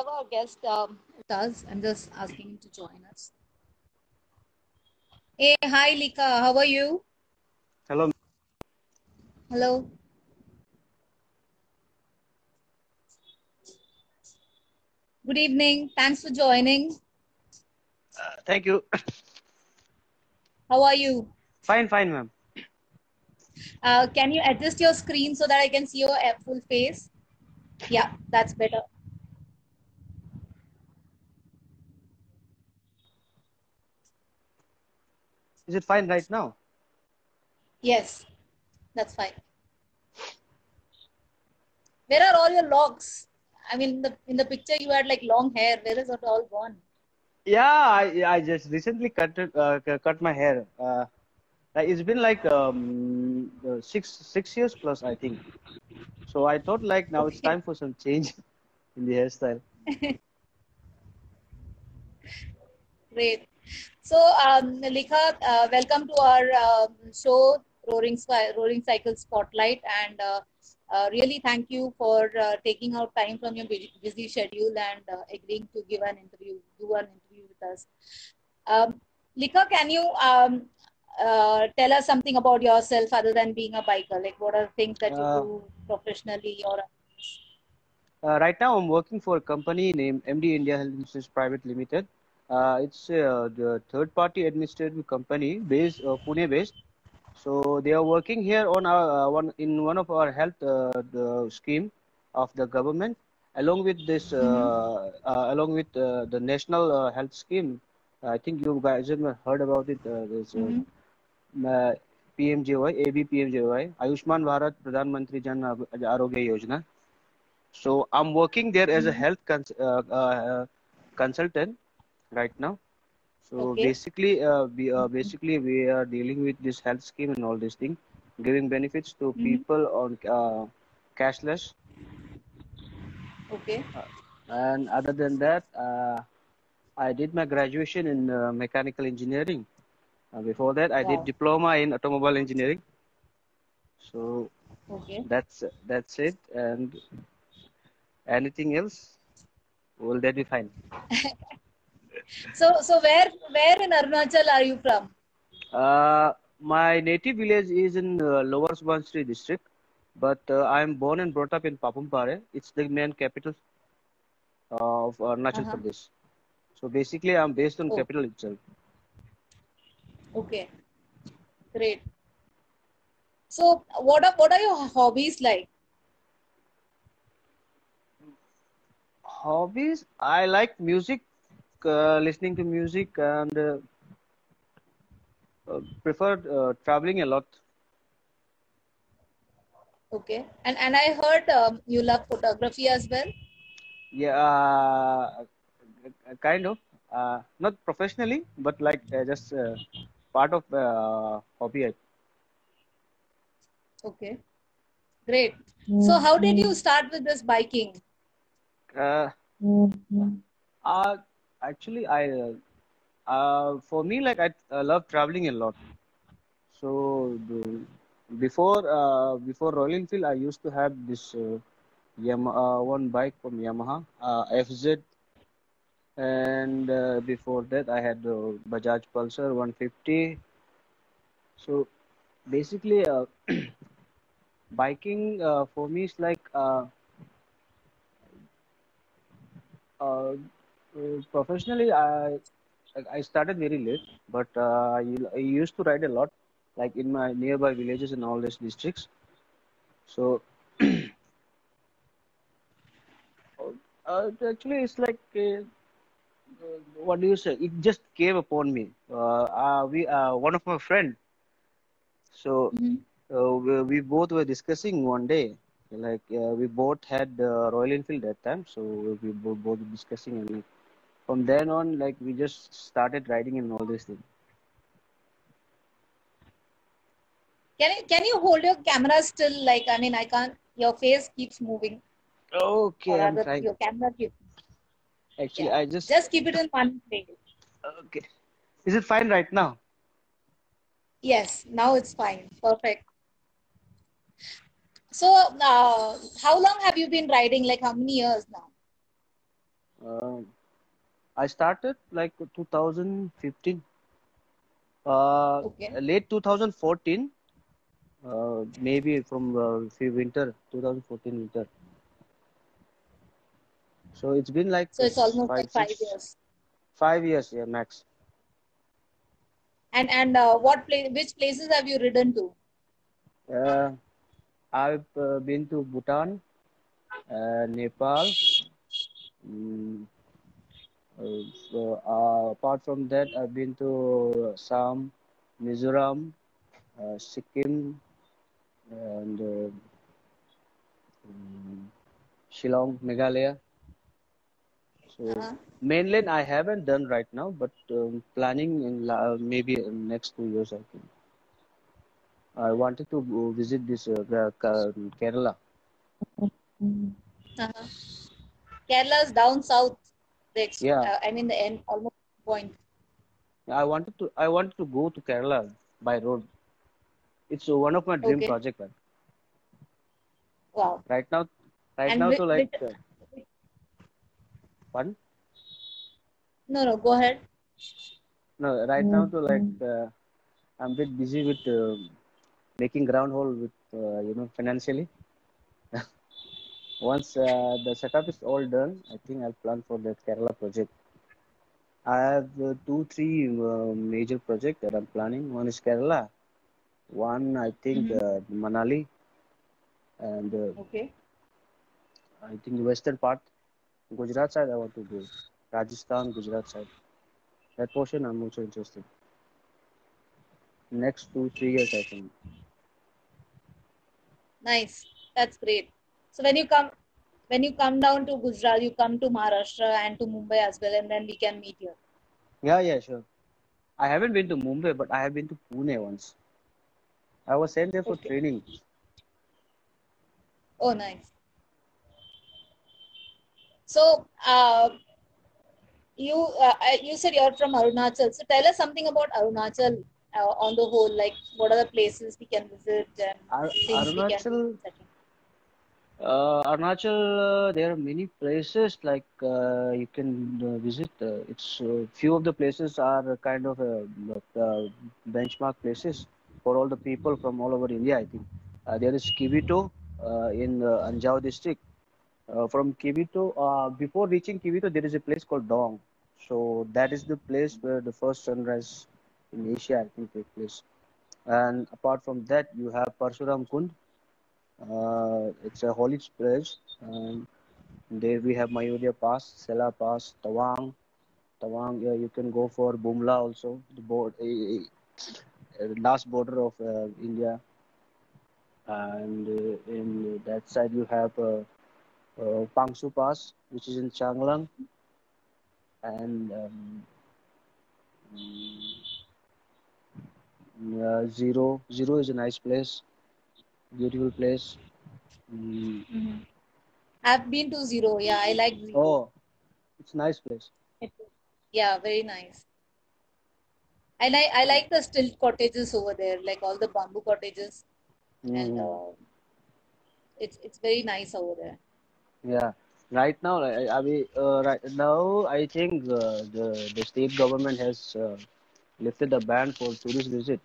our guest with us. I'm just asking him to join us. Hey, hi, Lika. How are you? Hello. Hello. Good evening. Thanks for joining. Thank you. How are you? Fine, fine, ma'am. Can you adjust your screen so that I can see your full face? Yeah, that's better. Is it fine right now? Yes, that's fine. Where are all your locks? I mean, in the picture you had like long hair. Where is it all gone? Yeah, I just recently cut my hair. It's been like 6 years plus, I think. So I thought like now it's Okay, time for some change in the hairstyle. great. So, Lika, welcome to our show, Roaring Cycle Spotlight, and really thank you for taking out time from your busy schedule and agreeing to do an interview with us. Lika, can you tell us something about yourself other than being a biker? Like, what are the things that you Uh, do professionally or? right now I'm working for a company named MD India Health Insurance Private Limited. It's the third party administrative company based Pune based. So they are working here on our one of our health the scheme of the government, along with this Mm-hmm. along with the national health scheme. I think you guys have heard about it. There's Mm-hmm. uh, PMJY, ABPMJY, Ayushman Bharat Pradhan Mantri Jan Arogya Yojana. So I'm working there as a Mm-hmm. health consultant right now. So Okay. basically we are dealing with this health scheme and all these things, giving benefits to Mm-hmm. people on cashless. Okay. Uh, and other than that, I did my graduation in mechanical engineering. Before that, I did Wow. diploma in automobile engineering. So Okay. that's it. And anything else, will that be fine? So where in Arunachal are you from? My native village is in Lower Subansiri district, but I am born and brought up in Papumpare. It's the main capital of Arunachal Uh-huh. Pradesh. So basically, I'm based on Oh, capital itself. okay. Great. So what are your hobbies like? Hobbies, I like music, listening to music, and prefer traveling a lot. Okay. And I heard you love photography as well. Yeah, kind of. Not professionally, but like just part of hobby. Okay. Great. So how did you start with this biking? Uh, uh, Actually, for me, like I love traveling a lot. So before Royal Enfield, I used to have this one bike from Yamaha, FZ, and before that I had the Bajaj Pulsar 150. So basically, biking for me is like uh, professionally, I started very late, but I used to ride a lot, like in my nearby villages and all these districts. So actually, it's like what do you say? It just came upon me. We One of my friend. So Mhm. we both were discussing one day. Like we both had Royal Enfield that time, so we both discussing, and like, from then on, like we just started riding and all these things. Can you hold your camera still? Like, I mean, I can't. Your face keeps moving, or Okay, I'm rather, trying. your camera keeps. Actually, Yeah. I just Just keep it in one place. okay. Is it fine right now? Yes. Now it's fine. Perfect. So, how long have you been riding? Like, how many years now? Uh, I started like 2015, Okay. late 2014, maybe from winter 2014 winter. So it's been like So it's almost like five, five six, years. 5 years, yeah, max. And which places have you ridden to? Uh, I've been to Bhutan, Nepal. Mm, apart from that, I've been to Assam, Mizoram, Sikkim, and Shillong, Meghalaya. So Uh-huh. mainland I haven't done right now, but planning in maybe in next 2 years I think. I wanted to go visit this Kerala. Uh-huh. Kerala's down south. Yeah, I mean the end almost point. I wanted to go to Kerala by road. It's one of my dream Okay. project. Man. Wow. Right now, right And now to like which fun. no, no, go ahead. No, right now to like I'm a bit busy with making ground hole with financially. Once the setup is all done, I think I'll plan for that Kerala project. I have two, three major projects that I'm planning. One is Kerala, one I think Mm-hmm. Manali, and Okay. I think the western part, Gujarat side. I want to go. Rajasthan, Gujarat side. That portion I'm also interested. Next 2, 3 years, I think. Nice. That's great. So when you come down to Gujarat, you come to Maharashtra and to Mumbai as well, and then we can meet here. Yeah, yeah, sure. I haven't been to Mumbai, but I have been to Pune once. I was sent there for Okay. training. Oh, nice. So you said you're from Arunachal. So tell us something about Arunachal on the whole. Like, what are the places we can visit and things we can do, Arunachal, etc. Arunachal, there are many places like you can visit. It's few of the places are kind of benchmark places for all the people from all over India. I think there is Kivito in Anjao district. From Kivito, before reaching Kivito, there is a place called Dong. So that is the place where the first sunrise in Asia, I think, take place. And apart from that, you have Parshuram Kund. It's a holy place. And there we have Mayurya Pass, Sela Pass, Tawang. Tawang, yeah, you can go for Bumla also, the last border of India. And in that side, you have Pangsu Pass, which is in Changlang. And Zero is a nice place, beautiful place. Mm, Mm-hmm. I've been to Zero. Yeah, I like Zero. oh, it's a nice place. It, yeah, very nice. I like the stilt cottages over there, like all the bamboo cottages, and Mm, it's very nice over there. yeah. Right now, right now, I think the state government has lifted the ban for tourist visit.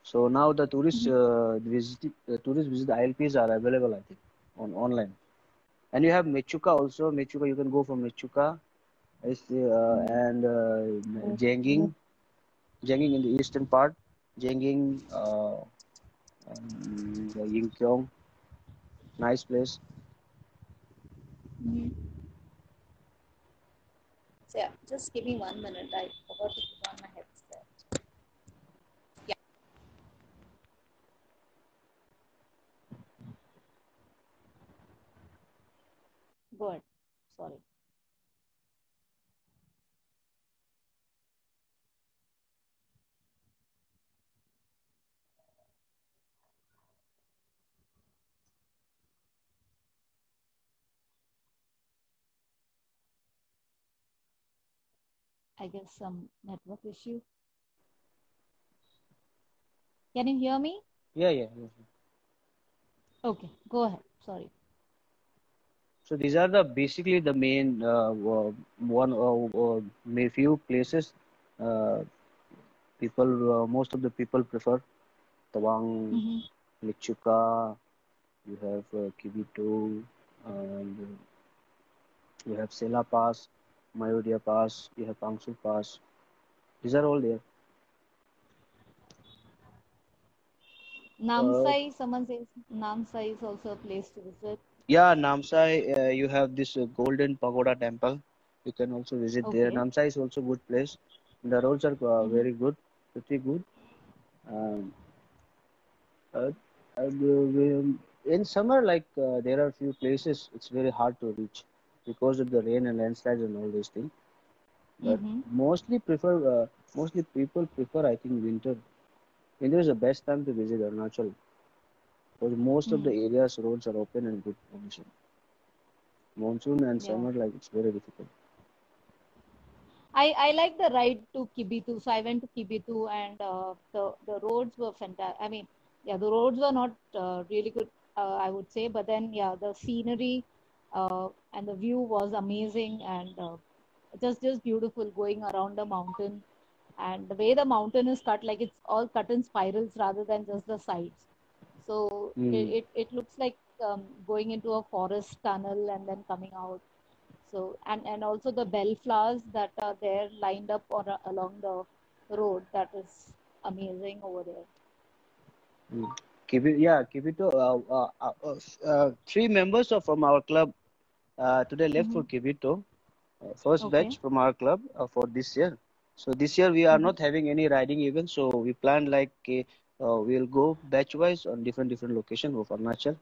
So now the tourist visit ILPs are available, I think, on online. And you have Mechuka also. Mechuka, you can go for Mechuka. And Jenging in the eastern part, Jenging, and Yingkiong, nice place. Mm-hmm. So yeah, just give me 1 minute. I forgot to put on my headset. Yeah, go ahead. Sorry. I guess some network issue. Can you hear me? Yeah, yeah, yeah. Okay, go ahead. Sorry. So these are the basically the main one few places uh, people most of the people prefer Tawang, Mm-hmm. Lichuka, you have Kibito, and you have Sela Pass, Mayudia Pass, you have Pangsu Pass. These are all there. Uh, Namsai, someone says Namsai is also a place to visit. yeah, Namsai, you have this Golden Pagoda Temple. You can also visit there. Okay. Namsai is also good place. The roads are Mm-hmm. very good, pretty good. Um, uh, in summer, like there are few places it's very hard to reach because of the rain and landslides and all these things. But Mm-hmm. mostly people prefer, I think, winter. Winter is the best time to visit Arunachal because most of the Hmm. areas roads are open and good condition. Monsoon and Yeah. summer, like it's very difficult. I like the ride to Kibitu. So I went to Kibitu and the roads were fantastic. I mean, yeah, the roads were not really good, I would say, but then yeah, the scenery and the view was amazing and just beautiful going around the mountain and the way the mountain is cut, like it's all cut in spirals rather than just the sides. So Mm. it looks like going into a forest tunnel and then coming out. So and also the bellflowers that are there lined up along the road, that is amazing over there. Mm. Kibito. Three members of from our club today left Hmm. for Kibito. First Okay. batch from our club for this year. So this year we are Hmm. not having any riding event. So we plan like we'll go batch wise on different location of Arunachal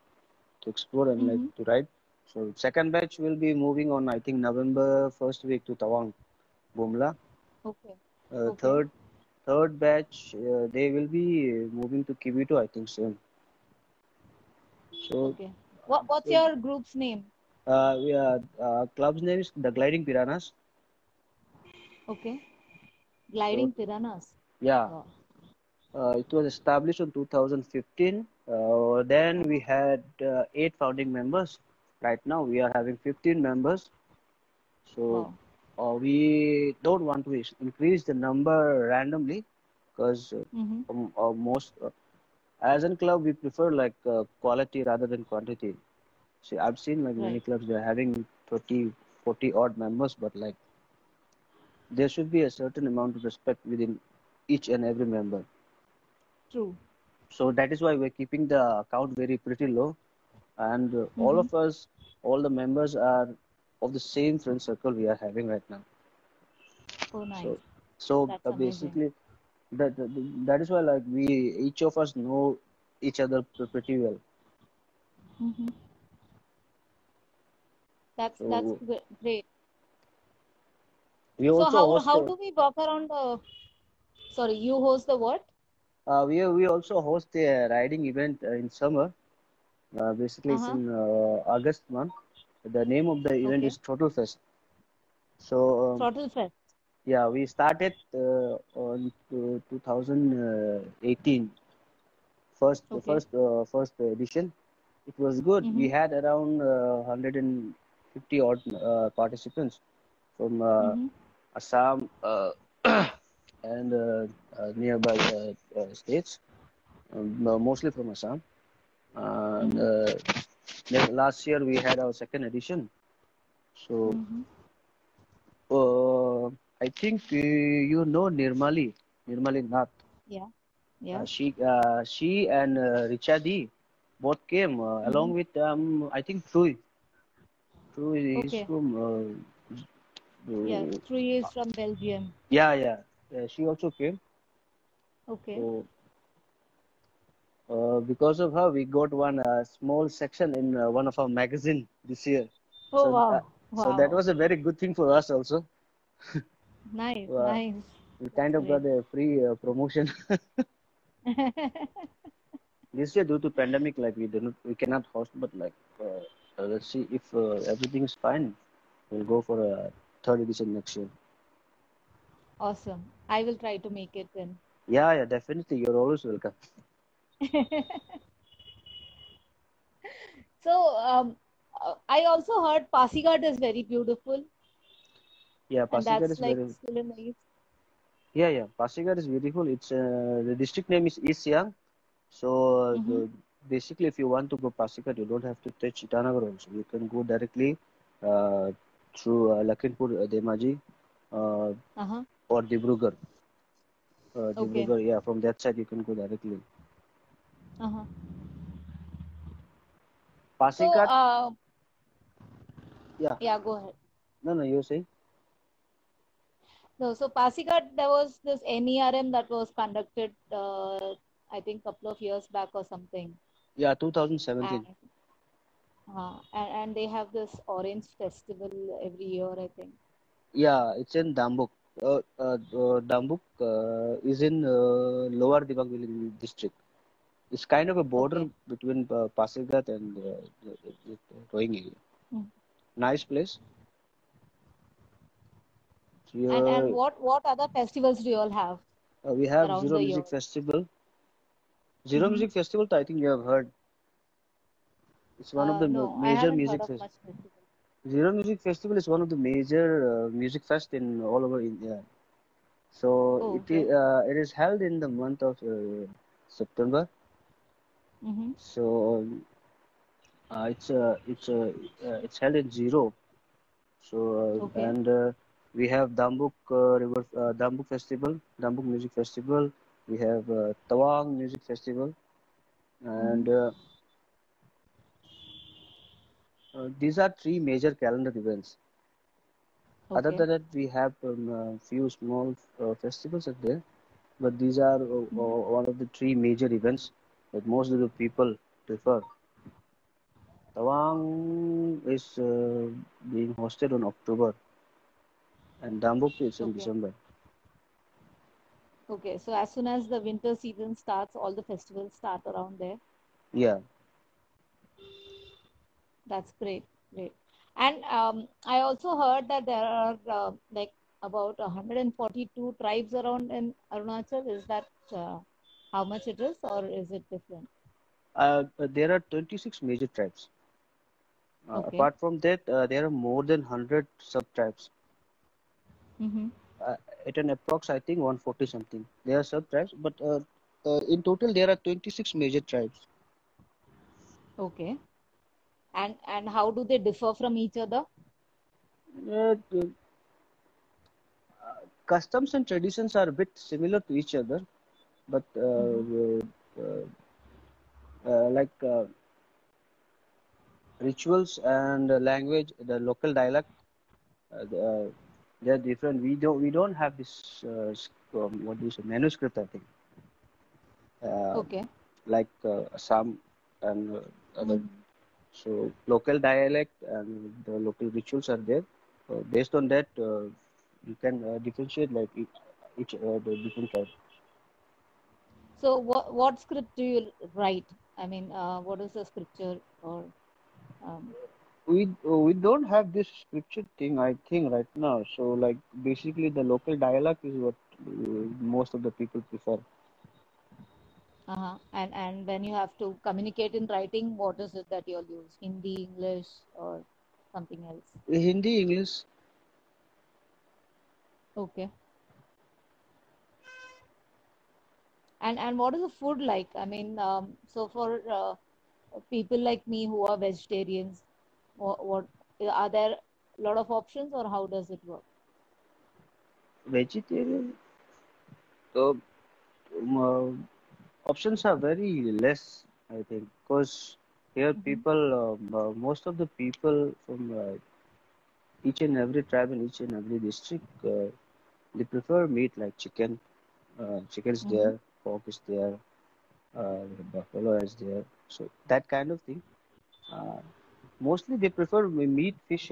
to explore and like Hmm. to ride. So second batch will be moving on I think November first week to Tawang, Bumla. Okay. Uh, Okay. third third batch they will be moving to Kibito I think soon. So Okay. What's your group's name? we are club's name is the Gliding Piranhas. Okay. So Gliding Piranhas. yeah, Wow. it was established in 2015. Then we Uh-huh. had eight founding members. Right now we are having 15 members. So Wow. we don't want to increase the number randomly because Hmm. most as a club we prefer like quality rather than quantity. See, I've seen like many Right. clubs they're having 30, 40 odd members, but like there should be a certain amount of respect within each and every member. True. So that is why we're keeping the account very pretty low, and all Hmm. of us, all the members are of the same friend circle we are having right now. Oh, nice. So, so That's amazing. basically, that is why like we each of us know each other pretty well. Hmm. That's So great. we So also host. how do we walk around the? Sorry, you host the what? We also host a riding event in summer. Basically, Uh it's huh. in August month. The name of the event Okay. is Total Fest. So Throttle Fest. yeah, we started on 2018, Okay. first edition. It was good. We Mm-hmm. had around 150 odd participants from Mm-hmm. Assam and nearby states, mostly from Assam. And Mm-hmm. then last year we had our second edition. So Mm-hmm. uh, I think you know Nirmali Nath. Yeah. Yeah. She and Richa D both came Mm-hmm. along with I think Troy. Troy is Okay. from Yeah. 3 years from Belgium. yeah. She also came. Okay. So because of her, we got one small section in one of our magazine this year. Oh So wow. so that Wow. was a very good thing for us also. Nice. Uh, Nice. we That's kind of great. got a free promotion. This year, due to pandemic, like we cannot host, but like let's see if everything is fine. We'll go for a third edition next year. Awesome. I will try to make it then. Yeah, definitely. You're always welcome. So I also heard Pasighat is very beautiful, Yeah, and Pasighat that's is like very. still in the east. Yeah. Pasighat is beautiful. It's the district name is East Siang. So Mm-hmm. basically, if you want to go Pasighat, you don't have to touch Itanagar also. You can go directly uh, through Lakhimpur, Dhemaji, uh, Uh-huh. or Dibrugarh. Okay. Dibrugarh, yeah, from that side you can go directly. Uh-huh. So, Pasighat, yeah, yeah, go ahead. no, you say? No, so Pasighat, there was this NERM that was conducted, I think, couple of years back or something, Yeah, 2017. and and they have this Orange Festival every year, I think. Yeah, it's in Dambuk. Dambuk is in Lower Dibang Valley district. It's kind of a border Okay. between Pasighat and the Rohing area. Mm. Nice place. And Here what other festivals do you all have we have around Zero the year? Music Festival. Zero Mm-hmm. Music Festival, I think you have heard. It's one of the No, I major haven't heard music of fest. much festival. Zero Music Festival is one of the major music fest in all over India. So Oh, okay. it is held in the month of September. Mm-hmm. So it's held in Zero. So Okay. we have Dambuk Festival, Dambuk Music Festival. We have Tawang Music Festival, Mm-hmm. and these are three major calendar events. Other Okay. than that, we have few small festivals are there, but these are Mm-hmm. one of the three major events that most of the people prefer. Tawang is being hosted on October, and Dambuk is in Okay. December. Okay. So as soon as the winter season starts, all the festivals start around there. Yeah, That's great. Great. And I also heard that there are like about 142 tribes around in Arunachal. Is that how much it is, or is it different? there are 26 major tribes. Okay. Apart from that, there are more than 100 sub-tribes. Mm-hmm. Uh, at an approx, I think 140 something. There are sub-tribes, but in total there are 26 major tribes. Okay. And how do they differ from each other? The customs and traditions are a bit similar to each other, but Mm-hmm. like rituals and language, the local dialect, they're different. We don't have this what do you say manuscript, I think, uh, Okay. like Assam and other. Mm-hmm. So local dialect and the local rituals are there. Based on that, you can differentiate like each the different tribe. So what script do you write? I mean, what is the scripture or um, We don't have this scripture thing, I think, right now. So like basically the local dialect is what most of the people prefer. and when you have to communicate in writing, what is it that you'll use? Hindi, English, or something else? Hindi, English. Okay. And what is the food like? I mean, so for people like me who are vegetarians, what are there a lot of options, or how does it work? Vegetarian. So options are very less, I think, because here Mm-hmm. most of the people from each and every tribe in each and every district, they prefer meat like chicken. Chicken is Mm-hmm. there, pork is there, buffalo is there. So that kind of thing. Uh, Mostly they prefer meat, fish.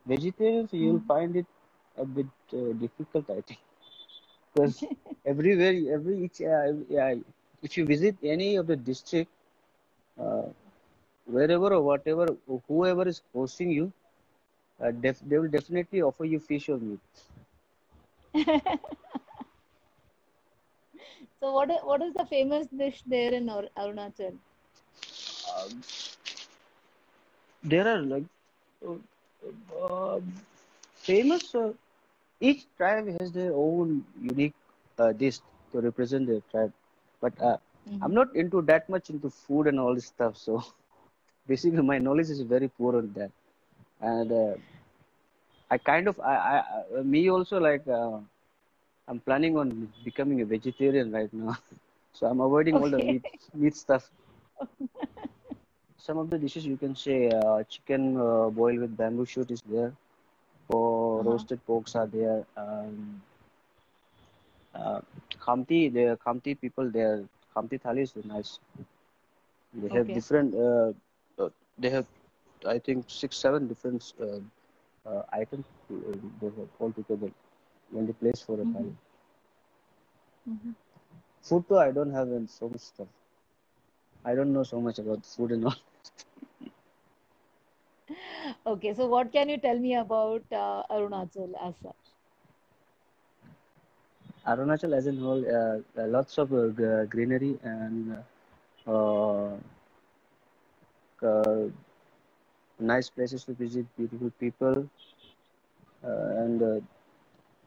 Vegetarians, you'll Mm-hmm. find it a bit difficult, I think, because everywhere, yeah, if you visit any of the district, uh, wherever or whatever, whoever is hosting you, they will definitely offer you fish or meat. So what is the famous dish there in Arunachal? Um, there are like uh, uh, famous. Each tribe has their own unique dish to represent their tribe. But I'm Mm-hmm. not into that much into food and all this stuff. So basically, my knowledge is very poor on that. And I kind of, me also like, I'm planning on becoming a vegetarian right now. So I'm avoiding all the Okay. meat stuff. Some of the dishes you can say chicken boiled with bamboo shoot is there, or Uh-huh. roasted porks are there. Uh, the Khamti people there, Khamti thali is nice. They have Okay. different. They have, I think, six, seven different items they have all together when they place for a Mm-hmm. thali. Mm-hmm. Food too, I don't have so much stuff. I don't know so much about food and all. Okay, so what can you tell me about Arunachal as such? Arunachal as in whole, lots of greenery and uh, uh, nice places to visit, beautiful people, and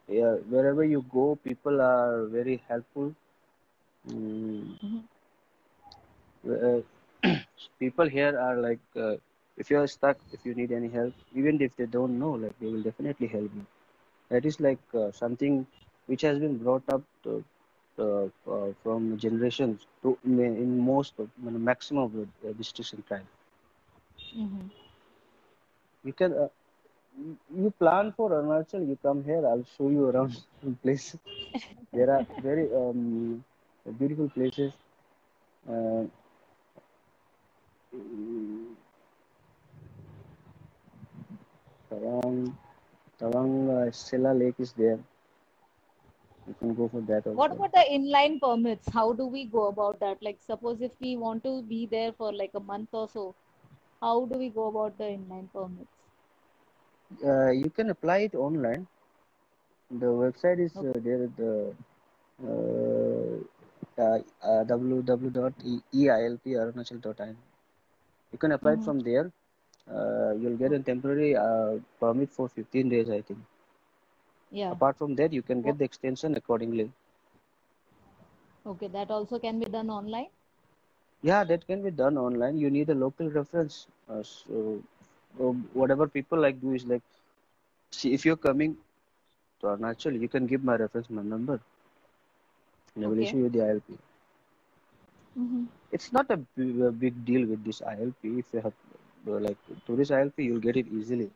yeah, wherever you go, people are very helpful. Mm, Mm-hmm. uh, people here are like, if you are stuck, if you need any help, even if they don't know, like they will definitely help you. That is like something which has been brought up from generations to in most of maximum of the districts and tribes. Mm-hmm. You can you plan for Arunachal, you come here, I'll show you around some places. There are very beautiful places. Uh, Tawang, Tawang Stella Lake is there. You can go for that What also. about the inline permits? How do we go about that? Like, suppose if we want to be there for like a month or so, how do we go about the inline permits? You can apply it online. The website is Okay. there at the www.eilparunachal.in. You can apply it Mm-hmm. from there. You'll get a Okay. temporary permit for 15 days, I think. Yeah. Apart from that, you can Wha- get the extension accordingly. Okay, that also can be done online. Yeah, that can be done online. You need a local reference. Whatever people like do is like, see, if you're coming to Arunachal, you can give my reference, my number, and I will Okay. issue you the ILP. Mm-hmm. It's not a big deal with this ILP. If you have like tourist ILP, you'll get it easily.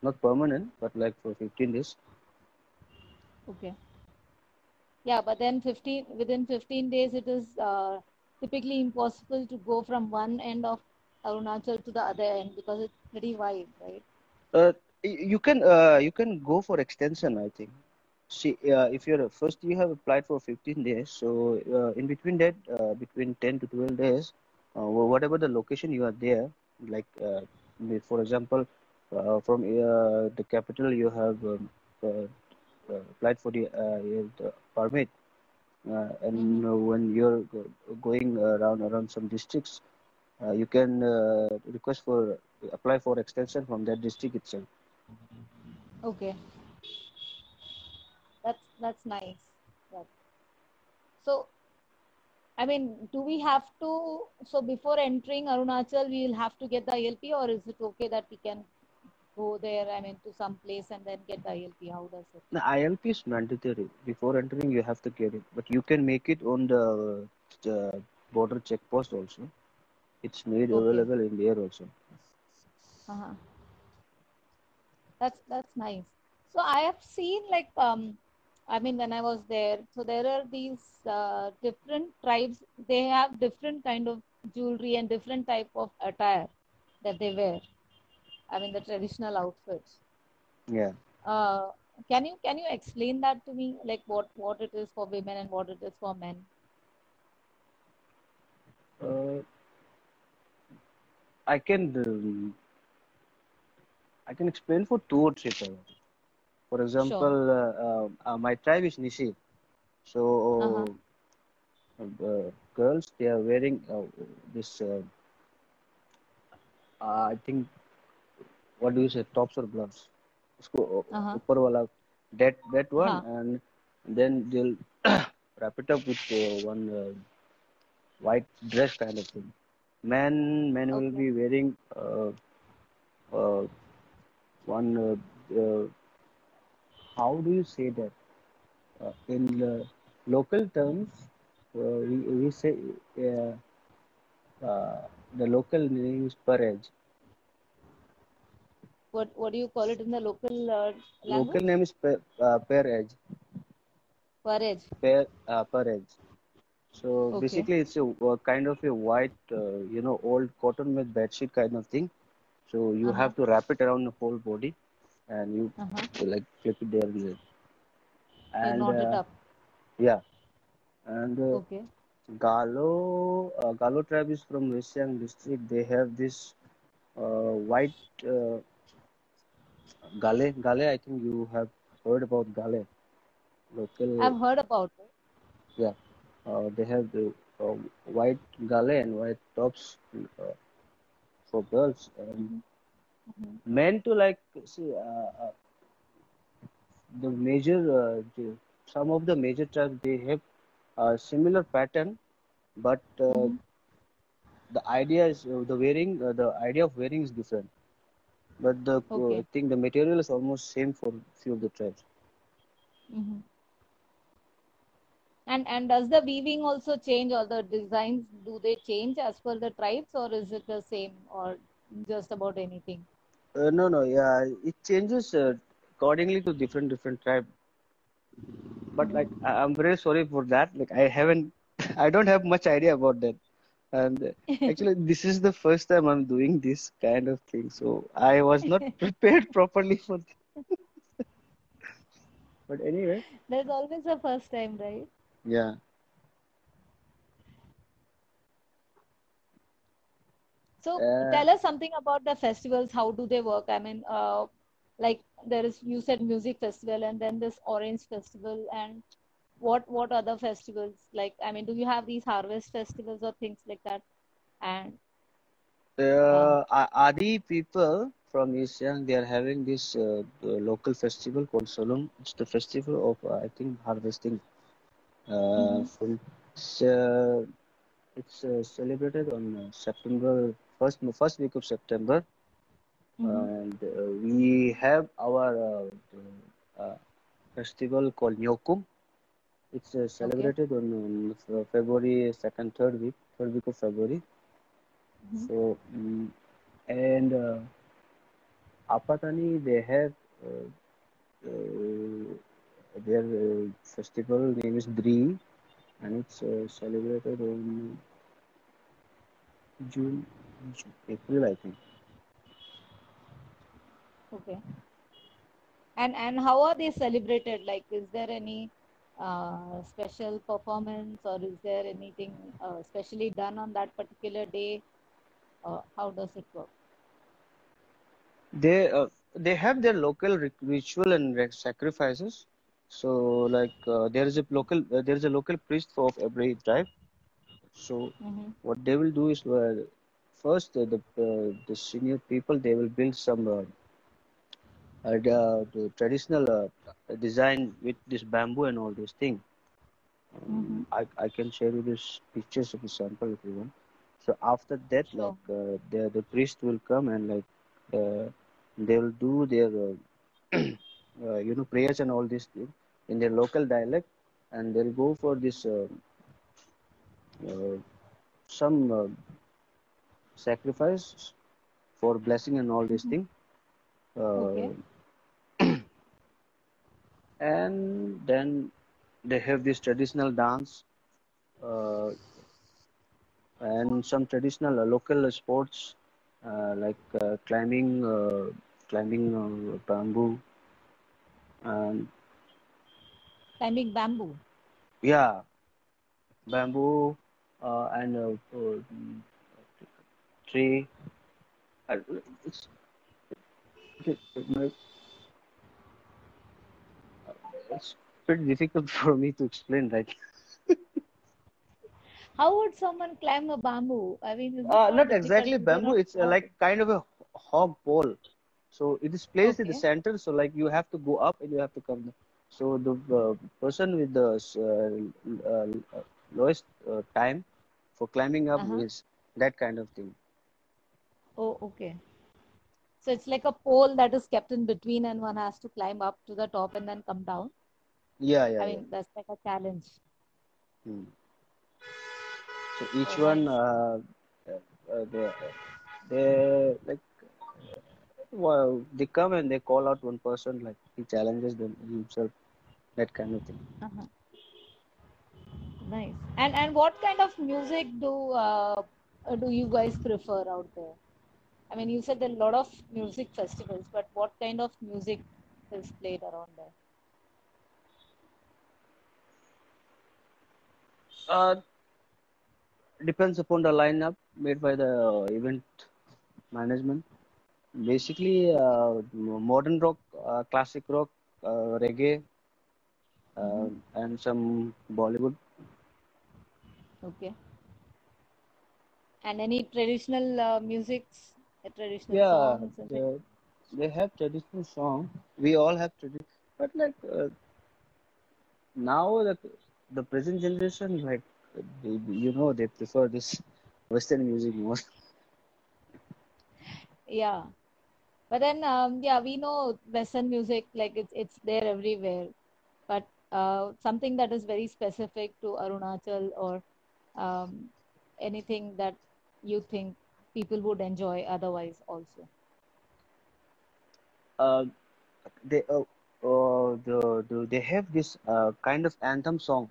Not permanent, but like for 15 days. Okay. Yeah, but then within 15 days, it is typically impossible to go from one end of Arunachal to the other end because it's pretty wide, right? Uh, you can go for extension, I think. See, if you're first you have applied for 15 days, so in between that, between 10 to 12 days, whatever the location you are there, like for example, from the capital you have applied for the permit, Mm-hmm. and when you're going around some districts, you can request for apply for extension from that district itself. Okay, that's nice. Right. So, I mean, do we have to? So before entering Arunachal, we will have to get the ILP, or is it okay that we can go there? I mean, to some place and then get the ILP. How does it? The ILP is mandatory. Before entering, you have to get it, but you can make it on the border check post also. It's made Okay. available in there also. Uh-huh. That's nice. So I have seen like I mean when I was there, so there are these different tribes. They have different kind of jewelry and different type of attire that they wear. I mean the traditional outfits. Yeah. Uh, can you explain that to me? Like what it is for women and what it is for men? Uh, I can I can explain for two or three tribes. For Sure. example, my tribe is Nishi. Uh-huh. So girls they are wearing this. I think. what do you say, tops or gloves, उसको Uh-huh. ऊपर वाला, that one, Huh. and then they'll wrap it up with one white dress kind of thing. Men will Okay. be wearing uh, one how do you say that in local terms, we say uh, uh, the local name is parage. What do you call it in the local Local language? name is parage. Parage. Parage. So Okay. basically, it's a kind of a white, old cotton made bedsheet kind of thing. So you Uh-huh. have to wrap it around the whole body, and you Uh-huh. like flip it there and there. You And knot it up. yeah, and Okay. Galo tribe is from Western district. They have this white uh, gale. I think you have heard about gale. Local, I've heard about it. yeah. They have the uh, white gale and white tops for girls. And Mm-hmm. Mm-hmm. men to like see the major some of the major tribes they have a similar pattern, but Mm-hmm. the idea is the idea of wearing is different. But the I Okay. think the material is almost same for few of the tribes. Mm-hmm. And does the weaving also change, or the designs, do they change as per the tribes, or is it the same, or just about anything? No, no, yeah, it changes accordingly to different tribe. But like Mm-hmm. I'm very sorry for that. Like I haven't, I don't have much idea about that. And actually, this is the first time I'm doing this kind of thing, so I was not prepared properly for. But anyway, There's always a first time, right? yeah. So Uh, tell us something about the festivals. How do they work? I mean, like there is, you said music festival, and then this Orange Festival, and what other festivals? Like, I mean, do you have these harvest festivals or things like that? And uh, Adi people from Eastern, they are having this the local festival called Solong. It's the festival of I think harvesting. mm-hmm, From it's celebrated on September first week of September, mm-hmm, and we have our festival called Nyokum. It's okay, celebrated on February second, third week of February. mm-hmm, So and Apatani, they have their festival name is Dri, and it's celebrated on June, April, I think. okay. And how are they celebrated? Like, is there any special performance, or is there anything specially done on that particular day? How does it work? They have their local ritual and sacrifices. So like there is a local priest of every tribe. So Mm-hmm, what they will do is first the senior people they will build some the traditional design with this bamboo and all these things. mm-hmm. I can share you this pictures of the sample if you want. So after that, Sure. like the priest will come and like they will do their prayers and all these things in their local dialect, and they'll go for this uh, some sacrifice for blessing and all these Mm-hmm. things. Uh, Okay. and then they have this traditional dance uh, and some traditional local sports like climbing bamboo, and Climbing bamboo. yeah, bamboo and tree. Uh, it's, it's it's pretty difficult for me to explain, right? How would someone climb a bamboo? I mean, is it not Not difficult exactly if they're bamboo. not It's strong? like kind of a hog pole. So it is placed in the Okay. center. So like you have to go up and you have to come down. So the person with the lowest time for climbing up Uh-huh. is that kind of thing. Oh, okay. So it's like a pole that is kept in between, and one has to climb up to the top and then come down. Yeah, I yeah, yeah. mean, that's like a challenge. Hmm. So each Oh, one, nice. they like, well, they come and they call out one person, like he challenges them himself, that kind of thing. Uh-huh. Nice. And what kind of music do you guys prefer out there? I mean, you said there are a lot of music festivals, but what kind of music is played around there? Uh, Depends upon the lineup made by the event management. Basically, Okay. modern rock, classic rock, reggae, Mm-hmm. and some Bollywood. Okay. And any traditional musics, traditional Yeah, songs and things? they have traditional song. We all have tradition, but like now the present generation, like they prefer this Western music more. Yeah. But then, yeah, we know Western music, like it's there everywhere. But something that is very specific to Arunachal or um, anything that you think people would enjoy otherwise also. Uh, they have this kind of anthem song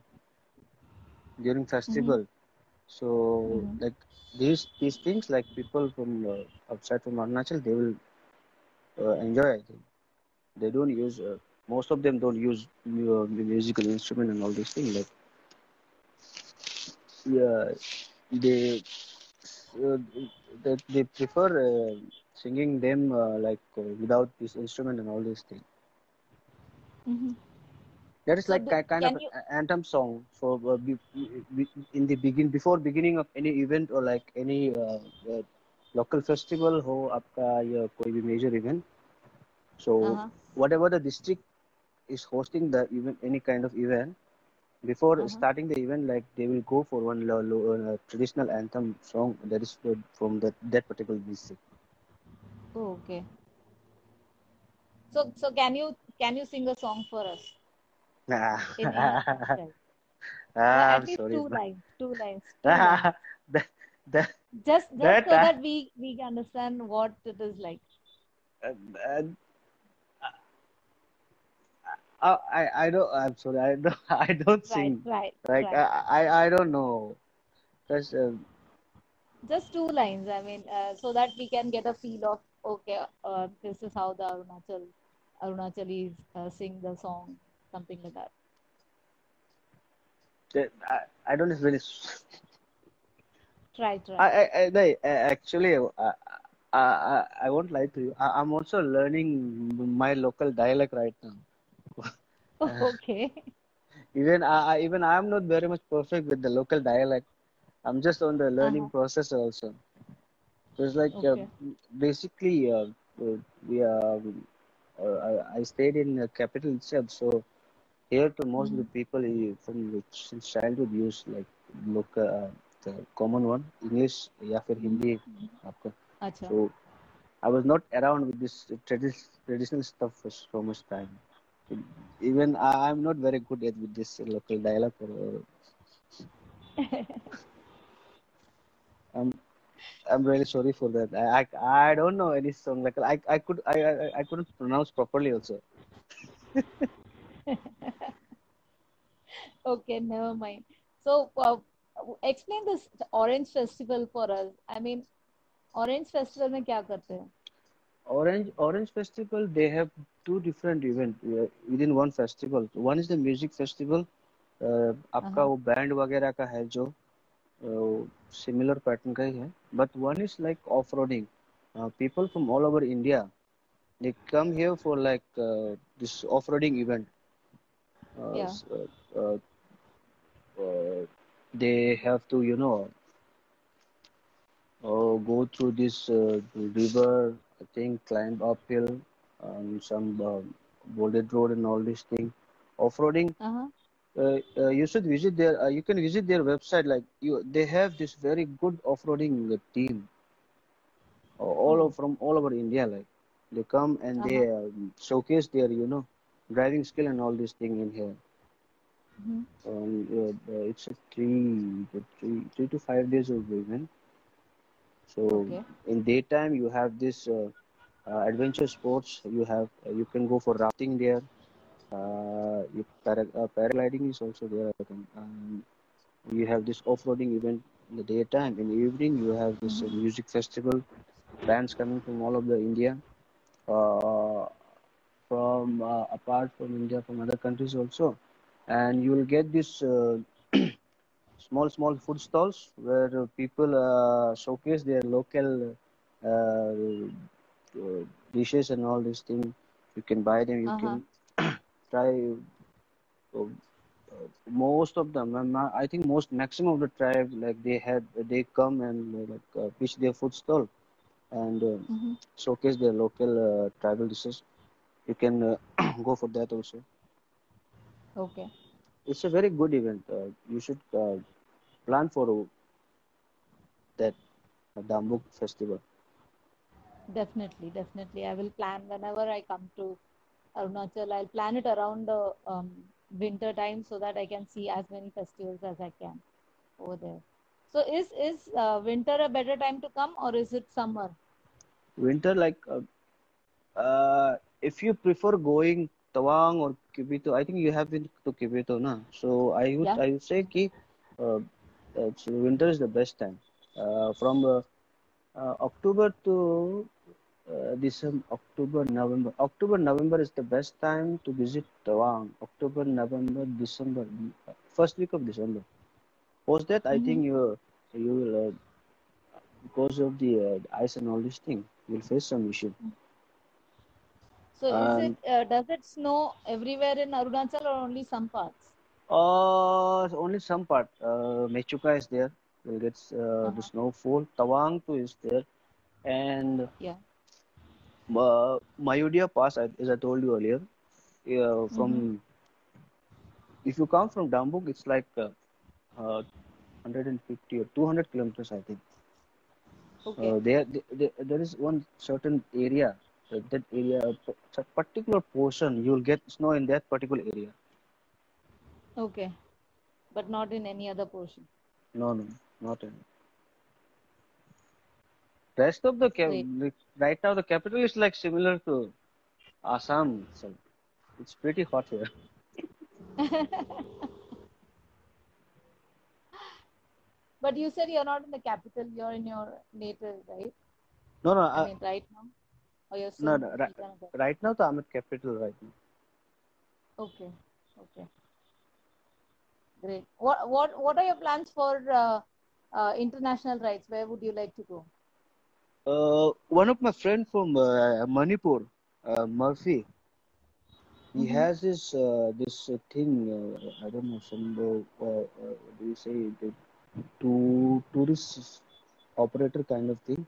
during Mm-hmm. festival. So Mm-hmm. like these things, like people from outside from Arunachal, they will enjoy. I think they don't use most of them don't use musical instrument and all these things. Like yeah, they uh, they prefer singing them without this instrument and all these things. Mm-hmm. That is So like kind of can an you? anthem song for in the before beginning of any event or like any local festival हो आपका या कोई भी major event. So Uh-huh. whatever the district is hosting the event, any kind of event, before Uh-huh. starting the event, like they will go for one traditional anthem song that is from that particular district. Oh, okay. So can you sing a song for us Nah. in Arunachal style? Well, I'm at least sorry. two lines, two lines, two lines. that, that, Just that so that we can understand what it is like. uh, I don't. I'm sorry. I don't. I don't Try, sing. try, Like try. I don't know. Cause Just two lines. I mean, so that we can get a feel of okay, this is how the Arunachalis sing the song, something like that. I don't really. Try, try. Actually, I won't lie to you. I'm also learning my local dialect right now. Okay. Even I'm not very much perfect with the local dialect. I'm just on the learning Uh-huh. process also. So it's like Okay. basically we I stayed in the capital itself. So here to most of Mm-hmm. the people from since childhood use like local the common one English या फिर Mm-hmm. Hindi Mm-hmm. आपका. Acha. So I was not around with this traditional stuff for so much time. Even I'm not very good at with this local dialect. I'm I'm really sorry for that. I don't know any song like I couldn't pronounce properly also. Okay, never mind. So, explain this Orange Festival for us. I mean, Orange Festival में क्या करते हैं? Orange Festival, they have two different events within one festival. One is the music festival. आपका Uh-huh. वो band वगैरह का है जो सिमिलर पैटर्न का ही है. But one is like off-roading. People from all over India, they come here for like this off-roading event. Uh, Yeah. s- uh, they have to go through this river. I think climb uphill, some bolded road and all these things. Off-roading, Uh-huh. you should visit their. You can visit their website. Like they have this very good off-roading team Oh. from all over India. Like they come and Uh-huh. they showcase their driving skill and all these things in here. Mm-hmm. It's a 3 to 5 days of event. So Okay. in daytime you have this adventure sports. You can go for rafting there. Paragliding is also there. I think. You have this off-roading event in the daytime. In the evening you have this Mm-hmm. music festival. Bands coming from all over India. Uh, from apart from India, from other countries also, and you will get this small food stalls where people showcase their local dishes and all these things. You can buy them. You Uh-huh. can try most of them. I think most maximum of the tribe like they come and pitch their food stall and Mm-hmm. showcase their local tribal dishes. You can go for that also. Okay. It's a very good event. You should plan for that Dambuk festival. Definitely, definitely. I will plan whenever I come to Arunachal. I'll plan it around the winter time so that I can see as many festivals as I can over there. So is winter a better time to come or is it summer? Winter, like if you prefer going Tawang or Kibito, I think you have been to Kibito, na. So Yeah. I would say ki uh, winter is the best time. From October to October, November is the best time to visit Tawang. October, November, December, first week of December. Post that, I Mm-hmm. think you will because of the ice and all these things, you'll face some issue. So is it And does it snow everywhere in Arunachal or only some parts? only some part. Mechuka is there. You'll get the Uh-huh. snowfall. Tawang too is there, and Yeah. Mayudia Pass, as I told you earlier. Mm-hmm. From if you come from Dambuk, it's like 150 or 200 kilometers, I think. Okay. There is one certain area. That area, a particular portion, you'll get snow in that particular area. Okay. But not in any other portion. No, no, not in. Rest of the Great. right now the capital is like similar to Assam, so it's pretty hot here. But you said you're not in the capital, you're in your native, right? No, no, I mean, right now, or you're no, staying no. in Itanagar. Right now, the I'm at capital right now. Okay, okay, great. What are your plans for international rides? Where would you like to go? One of my friend from Manipur, Murphy, he Mm-hmm. has this thing. I don't know some what do you say the tourist operator kind of thing.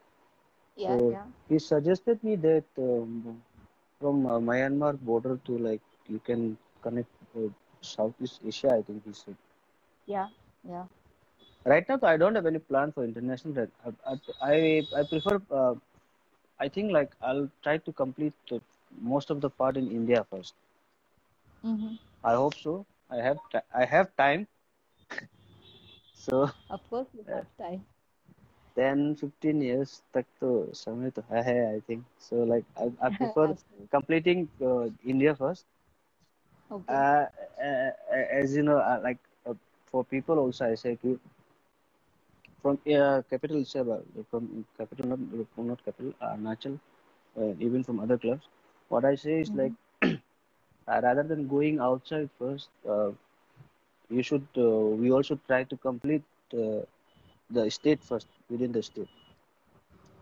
Yeah, So yeah, he suggested me that from Myanmar border to like you can connect Southeast Asia. I think he said. yeah, yeah. Right now, I don't have any plan for international. I prefer. I think like I'll try to complete most of the part in India first. Mm-hmm. I hope so. I have time. So Of course, you have time. 10, 15 years तक तो समय तो है I think. So like I prefer Absolutely. completing India first. Okay. Uh, as you know, for people also I say कि from capital itself, from capital not capital Arunachal, even from other clubs. What I say is like Mm-hmm. rather than going outside first, you should we also try to complete uh, the state first within the state,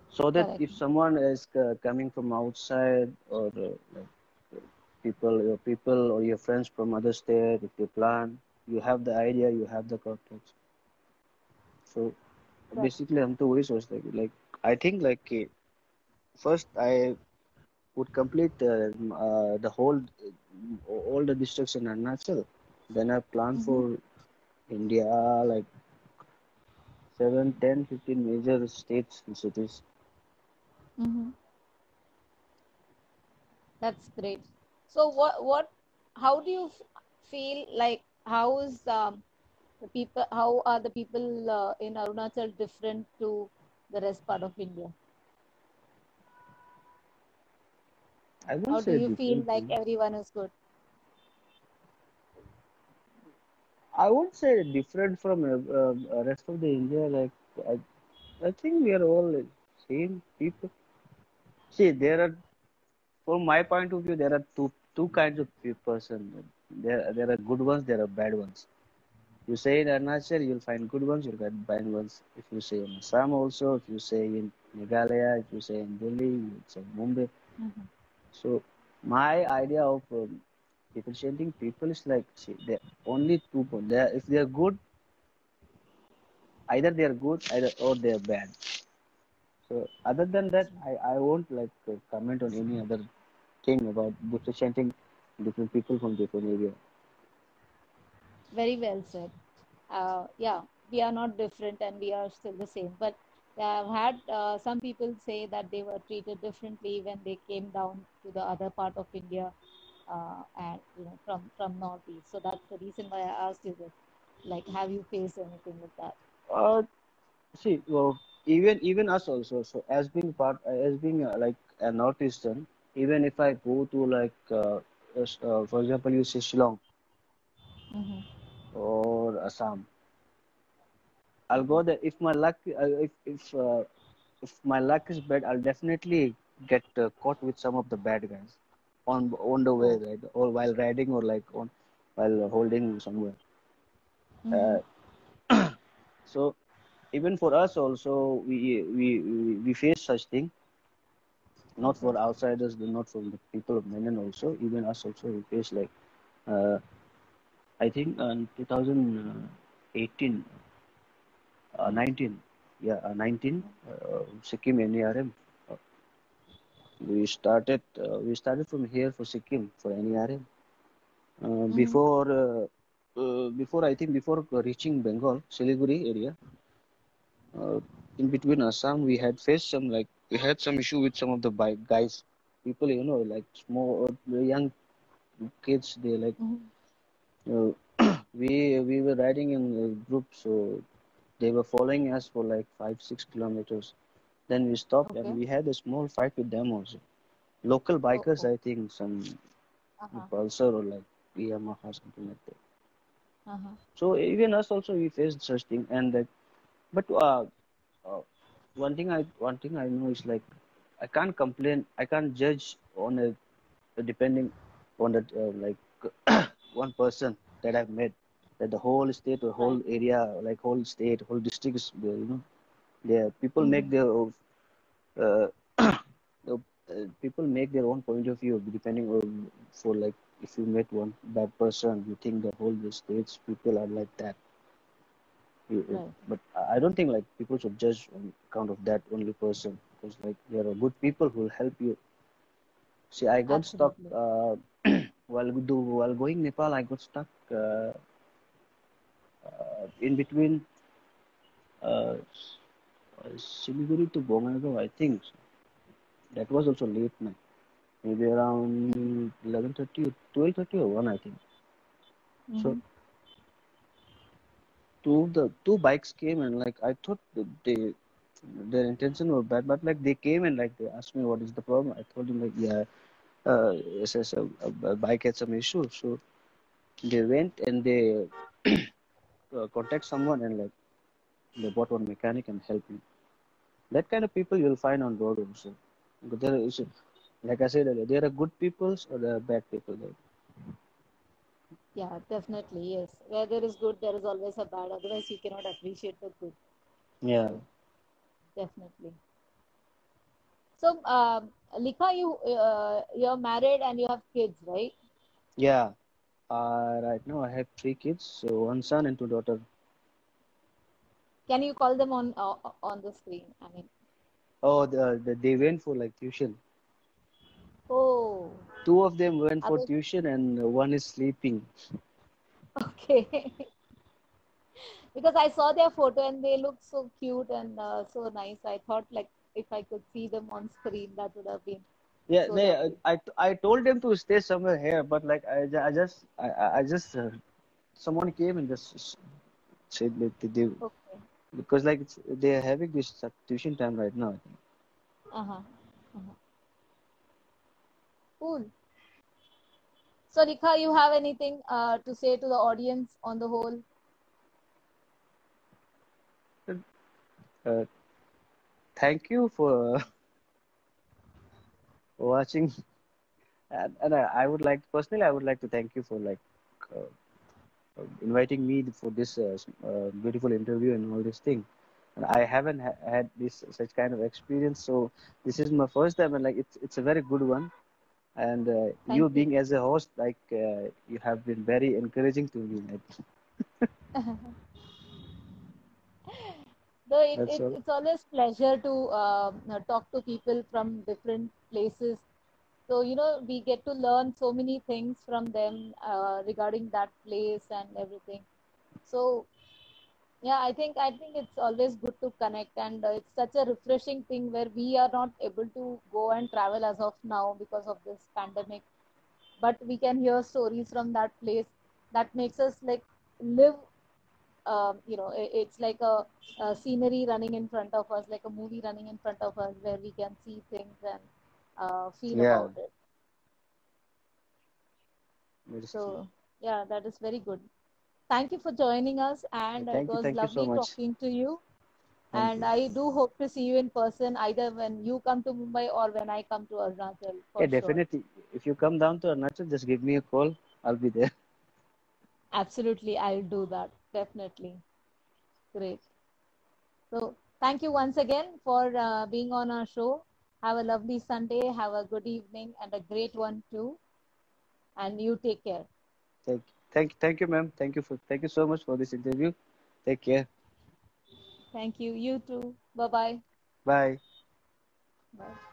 so that Correct. if someone is coming from outside or like people or your friends from other state, if they plan, you have the idea, you have the contacts. So Correct. basically, हम तो वही सोचते हैं कि like I think like first I would complete the whole all the districts in Arunachal. Then I plan Mm-hmm. for India, like 7, 10, 15 major states and cities. Mm-hmm. That's great. So how do you feel like how is the people, how are the people in Arunachal different to the rest part of India? I won't How do say you feel different like thing. everyone is good? I won't say different from rest of the India. Like I think we are all like same people. See, from my point of view, there are two kinds of person. There are good ones, there are bad ones. You say in Arunachal, you'll find good ones, you'll find bad ones. If you say in Assam also, if you say in Meghalaya, if you say in Delhi, you say Mumbai. Mm-hmm. So my idea of differentiating people is like, see, there only two points. If they are good, either they are good, either or they are bad. So other than that, I won't like comment on any other thing about differentiating different people from different area. Very well said. Yeah, we are not different and we are still the same. But I've had some people say that they were treated differently when they came down to the other part of India, and from northeast. So that's the reason why I asked you this. Like, have you faced anything with that? Uh, See, well, even us also. So as being like a northeastern, even if I go to like, for example, you say Shillong Mm-hmm. or Assam, I'll go there. Mm-hmm. If my luck is bad, I'll definitely get caught with some of the bad guys on the way, Oh. right? Or while riding, or like on while holding somewhere. Mm-hmm. Uh, so even for us also, we face such thing. Not Okay. for outsiders, but not for the people of Menon also. Even us also, we face like, uh, I think in 2018, 19, yeah, 19, Sikkim NERM. Uh, we started from here for Sikkim for NERM. Mm-hmm. Before I think before reaching Bengal, Siliguri area, uh, in between Assam, we had faced some like we had some issue with some of the bike guys, people, like small young kids. They like, Mm-hmm. uh, we were riding in a group, so they were following us for like 5 6 kilometers. Then we stopped and Okay. we had a small fight with them also. Local Oh, bikers, oh. I think some Uh-huh. Pulsar or like Yamaha, something like that. Uh-huh. So even us also we faced such thing. And but uh, one thing I know is like, I can't complain, I can't judge on a depending on that, like one person that I've met, that the whole state or Right. whole area, like whole state, whole district is, there people Mm-hmm. make their uh, people make their own point of view depending on, for like, if you met one bad person, you think the whole the states people are like that. Right. But I don't think like people should judge on account of that only person, because like there are good people who will help you. See, I got stuck Absolutely. while going Nepal. I got stuck in between uh, Siliguri to Bongaigaon. I think that was also late night, maybe Mm-hmm. around 11:30 or 12:30 or 1, I think. So Mm-hmm. two bikes came, and like I thought that their intention was bad, but like they came and like they asked me what is the problem. I told them like, yeah, yes, yes, a bike had some issue. So they went and they contact someone, and like they bought one mechanic and helped me. That kind of people you'll find on road also. But there is, like I said earlier, there are good people or there are bad people there. Yeah, definitely. Yes. Where there is good, there is always a bad. Otherwise, you cannot appreciate the good. Yeah, So, definitely. So, Likha, you're married and you have kids, right? yeah. Right now I have 3 kids, so one son and 2 daughters. Can you call them on the screen? I mean, Oh, they went for like tuition. Oh, Two of them went I for was tuition, and one is sleeping. okay. Because I saw their photo and they look so cute and so nice. I thought like if I could see them on screen, that would have been Yeah, so they, lovely. I told them to stay somewhere here, but like I just someone came and just said that they Okay. because like they are having this tuition time right now. I think. Uh-huh. Uh-huh. Cool. So, Rekha, you have anything to say to the audience on the whole? Uh, Thank you for watching, and I would like personally I would like to thank you for like uh, inviting me for this beautiful interview and all this thing. And I haven't had this such kind of experience, so this is my first time, and like it's a very good one. And Thank you you. being as a host, like you have been very encouraging to me. Like, Though that's all. it's always pleasure to talk to people from different places. So, we get to learn so many things from them regarding that place and everything. So, yeah, I think it's always good to connect, and it's such a refreshing thing where we are not able to go and travel as of now because of this pandemic, but we can hear stories from that place that makes us like live. It's like a scenery running in front of us, like a movie running in front of us, where we can see things and feel Yeah, about it. that's true. So, yeah, that is very good. Thank you for joining us, and it was Thank you so lovely much. talking to you. Thank And you. I do hope to see you in person either when you come to Mumbai or when I come to Arunachal Yeah, for sure. definitely. If you come down to Arunachal, just give me a call. I'll be there. Absolutely, I'll do that. Definitely. Great. So, thank you once again for being on our show. Have a lovely Sunday. Have a good evening and a great one too. And you take care. Thank you, ma'am. Thank you so much for this interview. Take care. Thank you. You too. Bye bye. Bye. Bye.